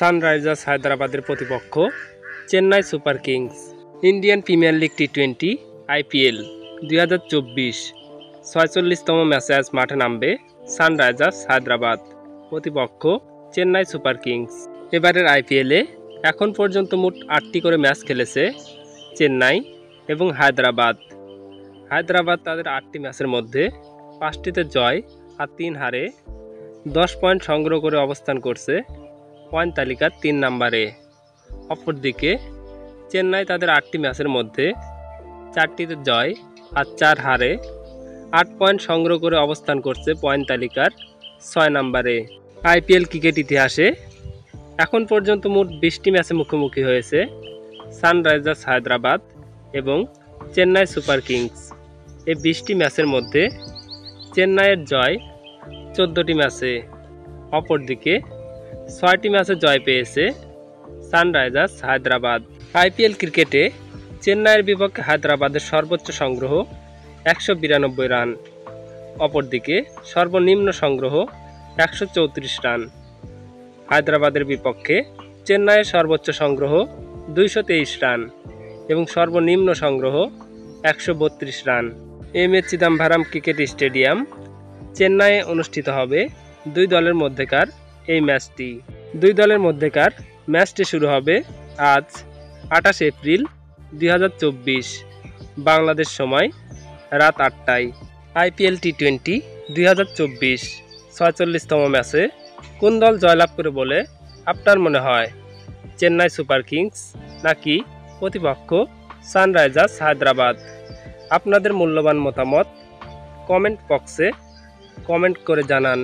Sunrisers হায়দ্রাবাদের প্রতিপক্ষ Chennai super kings. Indian premier league টি20 আইপিএল 2024 46তম ম্যাচে আজ মাঠে নামবে সানরাইজার্স হায়দ্রাবাদ, প্রতিপক্ষ চেন্নাই সুপার কিংস। এবারের আইপিএলে এখন পর্যন্ত মোট 8টি করে ম্যাচ খেলেছে চেন্নাই এবং হায়দ্রাবাদ। হায়দ্রাবাদ তাদের 8টি ম্যাচের মধ্যে 5টিতে জয় আর 3 হারে 10 পয়েন্ট সংগ্রহ করে অবস্থান করছে পয়েন্ট তালিকার 3 নম্বরে। অপরদিকে চেন্নাই তাদের 8টি ম্যাচের মধ্যে 4টিতে জয় আর 4 হারে 8 পয়েন্ট সংগ্রহ করে অবস্থান করছে পয়েন্ট তালিকার 6 নম্বরে। আইপিএল ক্রিকেট ইতিহাসে এখন পর্যন্ত মোট 20টি ম্যাচে মুখোমুখি হয়েছে সানরাইজার্স হায়দ্রাবাদ এবং চেন্নাই সুপার কিংস। এই 20টি ম্যাচের মধ্যে চেন্নাইয়ের জয় 14টি ম্যাচে, অপরদিকে 6টি ম্যাচে জয় পেয়েছে সানরাইজার্স হায়দ্রাবাদ। আইপিএল ক্রিকেটে চেন্নাইয়ের বিপক্ষে হায়দ্রাবাদের সর্বোচ্চ সংগ্রহ 192 রান, অপরদিকে সর্বনিম্ন সংগ্রহ 134 রান। হায়দ্রাবাদের বিপক্ষে চেন্নাইয়ের সর্বোচ্চ সংগ্রহ 223 রান এবং সর্বনিম্ন সংগ্রহ 132 run. M A Chidambaram cricket stadium, চেন্নাইয়ে অনুষ্ঠিত হবে 2 দলের মধ্যেকার এই ম্যাচটি। 2 দলের মধ্যেকার ম্যাচটি শুরু হবে আজ 28 এপ্রিল 2024 বাংলাদেশ সময় রাত 8টায়। আইপিএল টি20 2024 46তম ম্যাচে কোন দল জয়লাভ করে বলে আপনার মনে হয়? চেন্নাই সুপার কিংস নাকি প্রতিপক্ষ সানরাইজার্স হায়দ্রাবাদ? আপনাদের মূল্যবান মতামত কমেন্ট বক্সে কমেন্ট করে জানান।